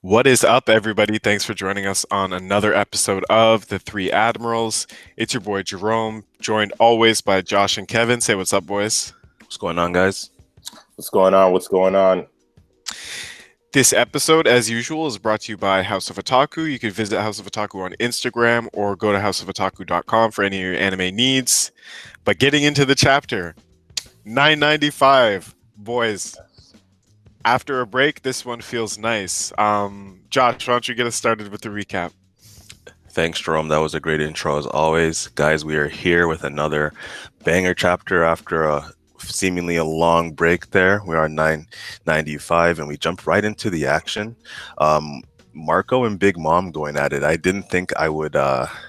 What is up, everybody? Thanks for joining us on another episode of The Three Admirals. It's your boy Jerome, joined always by Josh and Kevin. Say what's up, boys. What's going on, guys? What's going on? What's going on? This episode, as usual, is brought to you by House of Otaku. You can visit House of Otaku on Instagram or go to houseofotaku.com for any of your anime needs. But getting into the chapter, 995, boys. After a break, this one feels nice. Josh, why don't you get us started with the recap? Thanks, Jerome. That was a great intro as always. Guys, we are here with another banger chapter after a seemingly a long break there. We are 995 and we jump right into the action. Marco and Big Mom going at it. I didn't think I would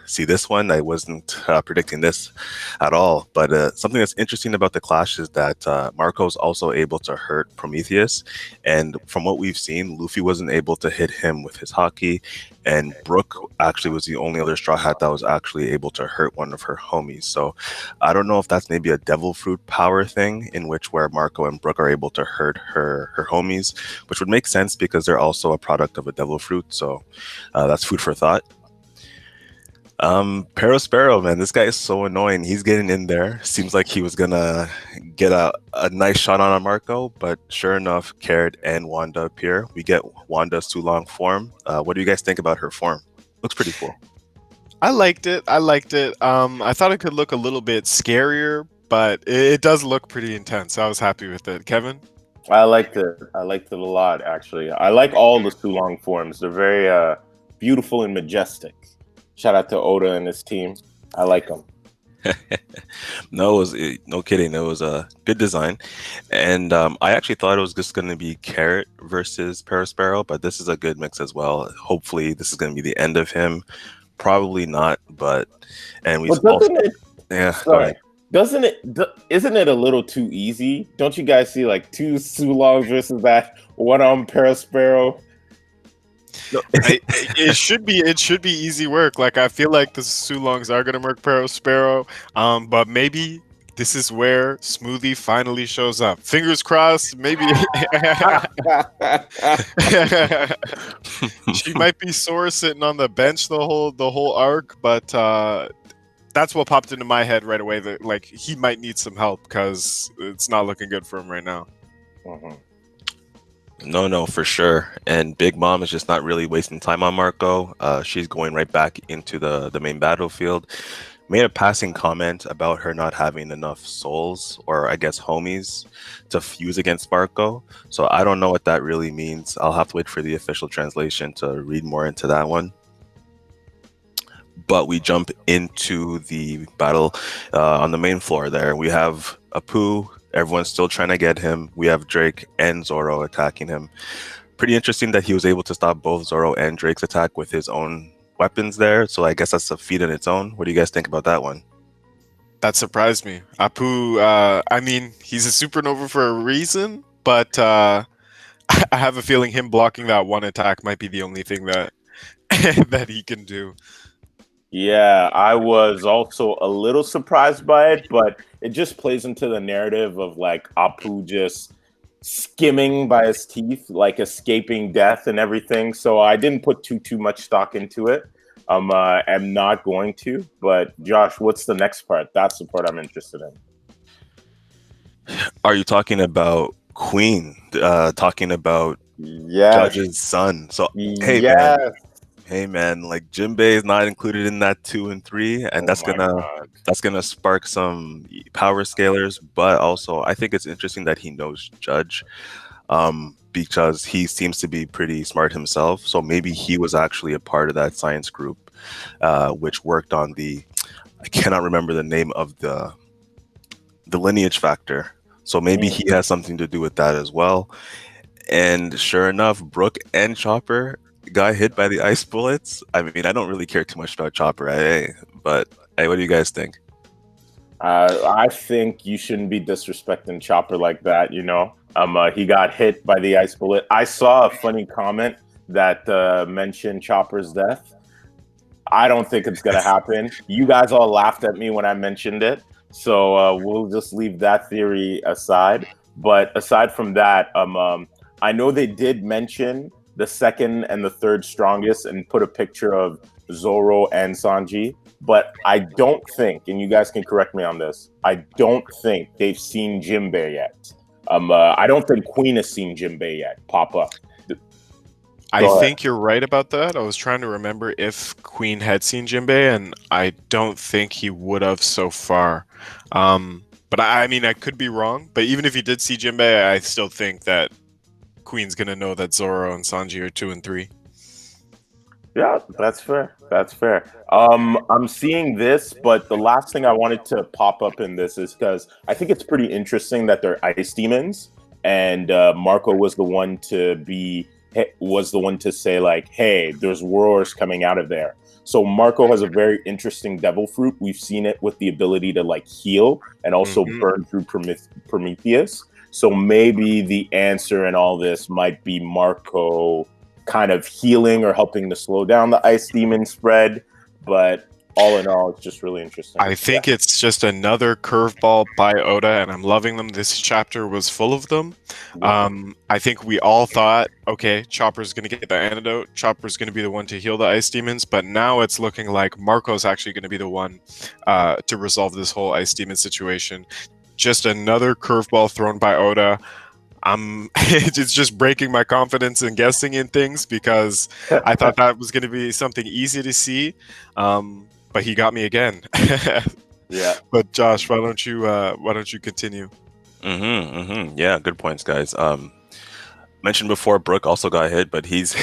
see this one. I wasn't predicting this at all. But something that's interesting about the clash is that Marco's also able to hurt Prometheus. And from what we've seen, Luffy wasn't able to hit him with his haki. And Brooke actually was the only other Straw Hat that was actually able to hurt one of her homies. So I don't know if that's maybe a devil fruit power thing in which where Marco and Brooke are able to hurt her homies, which would make sense because they're also a product of a devil fruit. So that's food for thought. Sparrow, man, this guy is so annoying. He's getting in there. Seems like he was gonna get a nice shot on Marco, but sure enough, Carrot and Wanda appear. We get Wanda's too long form. What do you guys think about her form? Looks pretty cool. I liked it. I thought it could look a little bit scarier, but it does look pretty intense. I was happy with it. Kevin? I liked it. I liked it a lot, actually. I like all the Sulong forms. They're very beautiful and majestic. Shout out to Oda and his team. I like them. No kidding. It was a good design, and I actually thought it was just going to be Carrot versus Sparrow, but this is a good mix as well. Hopefully, this is going to be the end of him. Probably not, but yeah. Sorry. Isn't it a little too easy? Don't you guys see like two Sulongs versus that one on Sparrow? No, it should be easy work. Like I feel like the Sulongs are gonna murk Sparrow, but maybe this is where Smoothie finally shows up. Fingers crossed. Maybe she might be sore sitting on the bench the whole arc, but that's what popped into my head right away. That like he might need some help because it's not looking good for him right now. Mm-hmm. No, for sure. And Big Mom is just not really wasting time on Marco. She's going right back into the main battlefield. Made a passing comment about her not having enough souls, or I guess homies, to fuse against Marco. So I don't know what that really means. I'll have to wait for the official translation to read more into that one. But we jump into the battle on the main floor there. We have Apoo. Everyone's still trying to get him. We have Drake and Zoro attacking him. Pretty interesting that he was able to stop both Zoro and Drake's attack with his own weapons there. So I guess that's a feat in its own. What do you guys think about that one? That surprised me. Apoo, I mean, he's a supernova for a reason, but I have a feeling him blocking that one attack might be the only thing that that he can do. Yeah, I was also a little surprised by it, but it just plays into the narrative of like Apoo just skimming by his teeth, like escaping death and everything. So I didn't put too much stock into it. I'm not going to. But Josh, what's the next part? That's the part I'm interested in. Are you talking about Queen? Talking about Judge's son? So hey, yes. Hey man, like Jinbei is not included in that 2 and 3, and that's gonna spark some power scalers. But also, I think it's interesting that he knows Judge, because he seems to be pretty smart himself. So maybe he was actually a part of that science group, which worked on I cannot remember the name of the lineage factor. So maybe he has something to do with that as well. And sure enough, Brooke and Chopper got hit by the ice bullets. I mean, I don't really care too much about Chopper, but hey, what do you guys think? I think you shouldn't be disrespecting Chopper like that. You know, he got hit by the ice bullet. I saw a funny comment that mentioned Chopper's death. I don't think it's gonna happen. You guys all laughed at me when I mentioned it, so we'll just leave that theory aside. But aside from that, I know they did mention the second and the third strongest and put a picture of Zoro and Sanji. But I don't think, and you guys can correct me on this, I don't think they've seen Jinbei yet. I don't think Queen has seen Jinbei yet pop up. I think you're right about that. I was trying to remember if Queen had seen Jinbei, and I don't think he would have so far. But I mean, I could be wrong. But even if he did see Jinbei, I still think that Queen's gonna know that Zoro and Sanji are 2 and 3. Yeah, that's fair. That's fair. I'm seeing this, but the last thing I wanted to pop up in this is because I think it's pretty interesting that they're ice demons, and Marco was the one to say like, "Hey, there's roars coming out of there." So Marco has a very interesting devil fruit. We've seen it with the ability to like heal and also burn through Prometheus. So maybe the answer in all this might be Marco kind of healing or helping to slow down the ice demon spread. But all in all, it's just really interesting. I think it's just another curveball by Oda, and I'm loving them. This chapter was full of them. I think we all thought, okay, Chopper's going to get the antidote. Chopper's going to be the one to heal the ice demons. But now it's looking like Marco's actually going to be the one to resolve this whole ice demon situation. Just another curveball thrown by Oda. It's just breaking my confidence in guessing in things because I thought that was going to be something easy to see, but he got me again. Yeah. But Josh, why don't you continue? Yeah, good points, guys. Mentioned before, Brook also got hit, but he's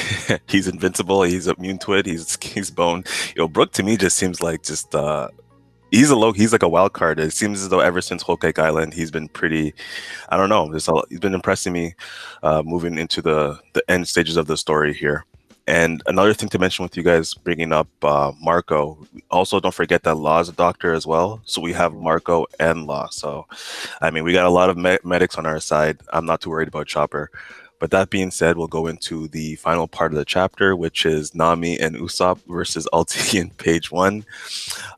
he's invincible. He's immune to it. He's bone. Brook to me just seems like he's like a wild card. It seems as though ever since Whole Cake Island, he's been pretty, I don't know, he's been impressing me moving into the end stages of the story here. And another thing to mention with you guys bringing up Marco, also don't forget that Law is a doctor as well. So we have Marco and Law. So, I mean, we got a lot of medics on our side. I'm not too worried about Chopper. But that being said, we'll go into the final part of the chapter, which is Nami and Usopp versus Ulti and Page One.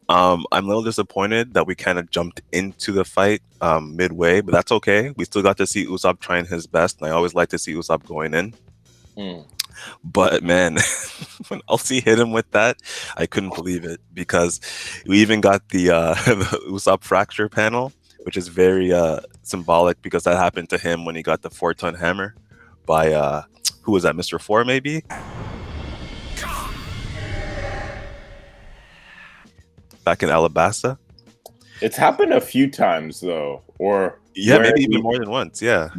I'm a little disappointed that we kind of jumped into the fight midway, but that's okay. We still got to see Usopp trying his best, and I always like to see Usopp going in. But man, when Ulti hit him with that, I couldn't believe it because we even got the Usopp fracture panel, which is very symbolic because that happened to him when he got the 4-ton hammer by who was that, Mr. 4 maybe? Back in Alabasta? It's happened a few times though, or maybe even more than once. Yeah.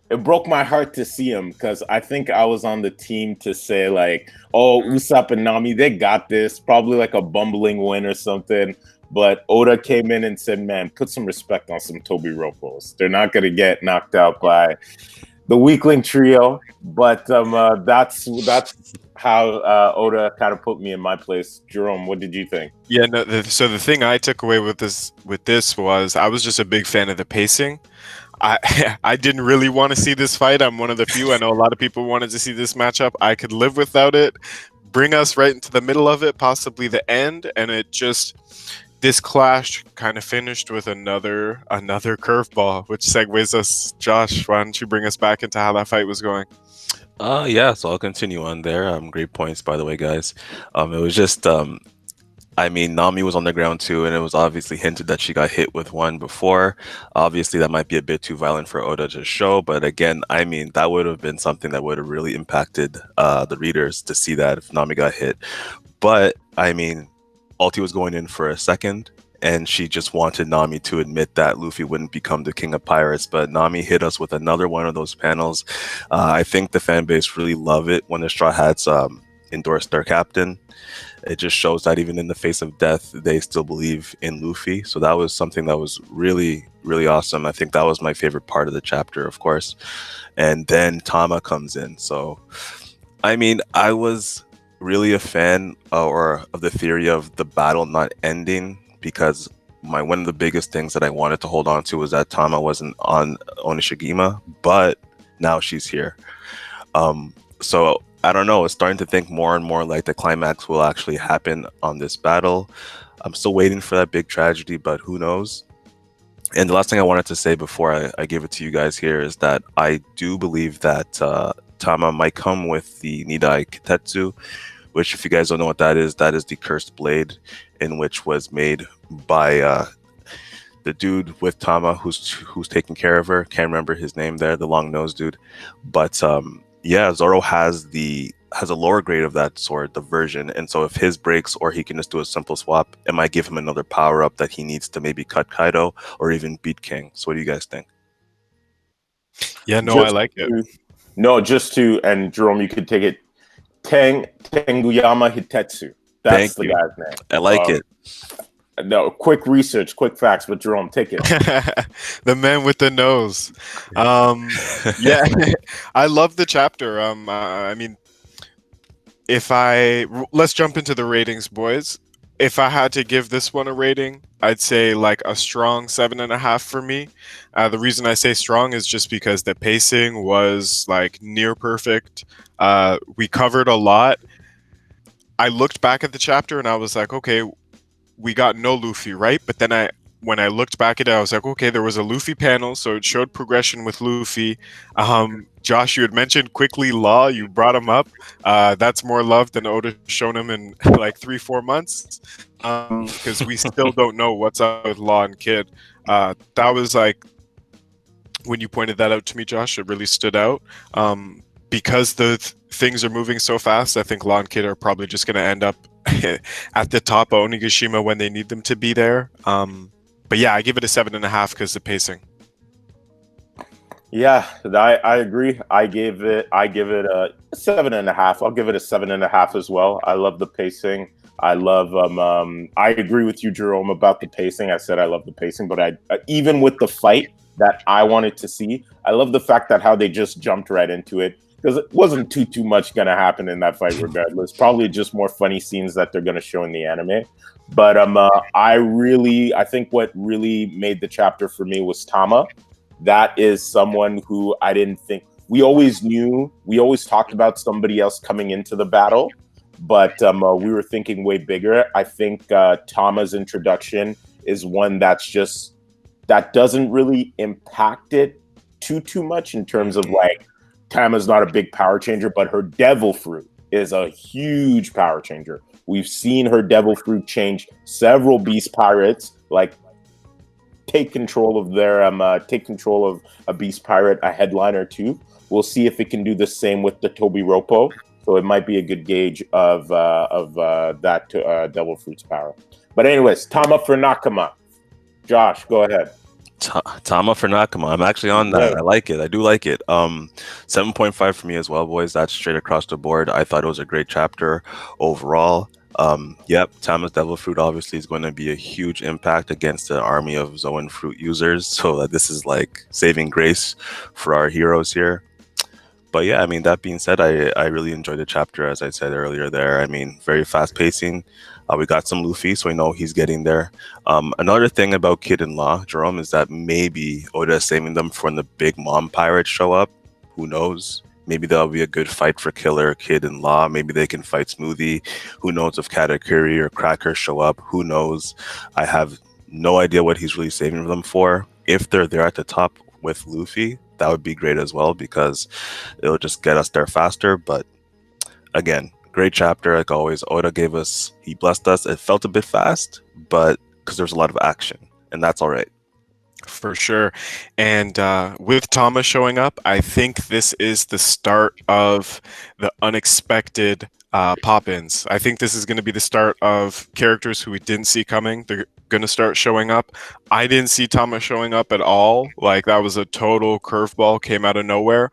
It broke my heart to see him because I think I was on the team to say like, oh, Usopp and Nami, they got this, probably like a bumbling win or something. But Oda came in and said, man, put some respect on some Toby Ropos. They're not going to get knocked out by the weakling trio. But that's how Oda kind of put me in my place. Jerome, what did you think? Yeah, no, so the thing I took away with this was I was just a big fan of the pacing. I didn't really want to see this fight. I'm one of the few. I know a lot of people wanted to see this matchup. I could live without it. Bring us right into the middle of it, possibly the end, and this clash kind of finished with another curveball, which segues us. Josh, why don't you bring us back into how that fight was going? Yeah, so I'll continue on there. Great points, by the way, guys. It was just, I mean, Nami was on the ground too, and it was obviously hinted that she got hit with one before. Obviously, that might be a bit too violent for Oda to show, but again, I mean, that would have been something that would have really impacted the readers to see that if Nami got hit. But, I mean, Ulti was going in for a second, and she just wanted Nami to admit that Luffy wouldn't become the king of pirates, but Nami hit us with another one of those panels. I think the fan base really love it when the Straw Hats endorse their captain. It just shows that even in the face of death, they still believe in Luffy. So that was something that was really, really awesome. I think that was my favorite part of the chapter, of course. And then Tama comes in. So, I mean, I was really a fan of the theory of the battle not ending because one of the biggest things that I wanted to hold on to was that Tama wasn't on Onishigima, but now she's here. So I don't know, it's starting to think more and more like the climax will actually happen on this battle. I'm still waiting for that big tragedy, but who knows? And the last thing I wanted to say before I give it to you guys here is that I do believe that Tama might come with the Nidai Kitetsu, which, if you guys don't know what that is the cursed blade, in which was made by the dude with Tama who's taking care of her. Can't remember his name there, the long nosed dude. But yeah, Zoro has a lower grade of that sword, the version, and so if his breaks or he can just do a simple swap, it might give him another power up that he needs to maybe cut Kaido or even beat King. So what do you guys think? Yeah, no, I like it. And Jerome, you could take it. Tenguyama Hitetsu. That's the guy's name. I like it. No, quick research, quick facts, but Jerome, take it. The man with the nose. Yeah, I love the chapter. I mean, let's jump into the ratings, boys. If I had to give this one a rating, I'd say like a strong 7.5 for me. The reason I say strong is just because the pacing was like near perfect. We covered a lot. I looked back at the chapter and I was like, okay, we got no Luffy, right? But then when I looked back at it, I was like, okay, there was a Luffy panel, so it showed progression with Luffy. Josh, you had mentioned quickly Law, you brought him up. That's more love than Oda's shown him in like 3-4 months, because we still don't know what's up with Law and Kid. That was like, when you pointed that out to me, Josh, it really stood out. Because things are moving so fast, I think Law and Kid are probably just going to end up at the top of Onigashima when they need them to be there. But yeah, I give it a 7.5 because the pacing. Yeah, I agree. I give it a 7.5. I'll give it a 7.5 as well. I love the pacing. I love. I agree with you, Jerome, about the pacing. I said I love the pacing, but even with the fight that I wanted to see, I love the fact that how they just jumped right into it, because it wasn't too much going to happen in that fight regardless. Probably just more funny scenes that they're going to show in the anime. But I think what really made the chapter for me was Tama. That is someone who I didn't think, we always talked about somebody else coming into the battle, but we were thinking way bigger. I think Tama's introduction is one that doesn't really impact it too much in terms of like, Tama's not a big power changer, but her devil fruit is a huge power changer. We've seen her devil fruit change several beast pirates, like take control of a beast pirate, a headliner too. We'll see if it can do the same with the Tobi Roppo. So it might be a good gauge of that devil fruit's power. But anyways, Tama for Nakama. Josh, go ahead. Tama for Nakama. I'm actually on that. I like it. I do like it. 7.5 for me as well, boys. That's straight across the board. I thought it was a great chapter overall. Yep, Tama's Devil Fruit obviously is going to be a huge impact against the army of Zoan Fruit users. So this is like saving grace for our heroes here. But yeah, I mean, that being said, I really enjoyed the chapter, as I said earlier there. I mean, very fast pacing. We got some Luffy, so we know he's getting there. Another thing about Kid and Law, Jerome, is that maybe Oda is saving them for when the big mom pirates show up. Who knows? Maybe that'll be a good fight for Killer, Kid, and Law. Maybe they can fight Smoothie. Who knows if Katakuri or Cracker show up? Who knows? I have no idea what he's really saving them for. If they're there at the top with Luffy, that would be great as well, because it'll just get us there faster. But again, great chapter, like always. Oda he blessed us. It felt a bit fast, but because there's a lot of action, and that's all right. For sure. And with Tama showing up, I think this is the start of the unexpected pop-ins. I think this is going to be the start of characters who we didn't see coming. They're going to start showing up. I didn't see Tama showing up at all. Like, that was a total curveball, came out of nowhere.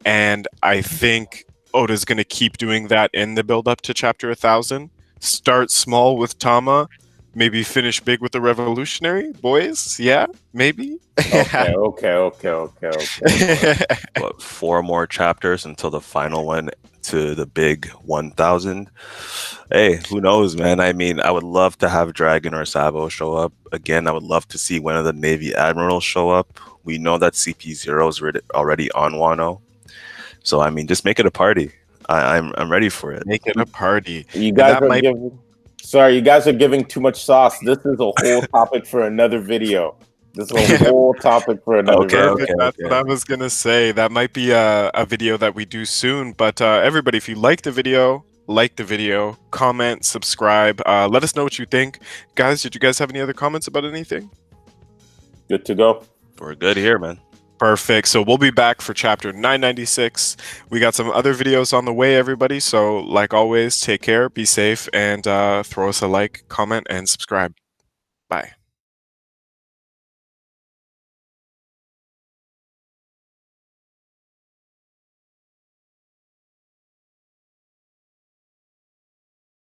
And I think Oda's going to keep doing that in the build-up to Chapter 1000. Start small with Tama. Maybe finish big with the Revolutionary boys. Yeah, maybe. Okay. What, 4 more chapters until the final one to the big 1000? Hey, who knows, man? I mean, I would love to have Dragon or Sabo show up. Again, I would love to see one of the Navy Admirals show up. We know that CP0 is already on Wano. So, I mean, just make it a party. I'm ready for it. Make it a party. You guys are giving too much sauce. This is a whole topic for another video. This is a whole topic for another Okay, video. Perfect. That's what I was gonna say. That might be a video that we do soon. But everybody, if you like the video, comment, subscribe. Let us know what you think, guys. Did you guys have any other comments about anything? Good to go. we're good here, man. Perfect. So we'll be back for chapter 996. We got some other videos on the way, everybody. So like always, take care, be safe, and throw us a like, comment, and subscribe. Bye.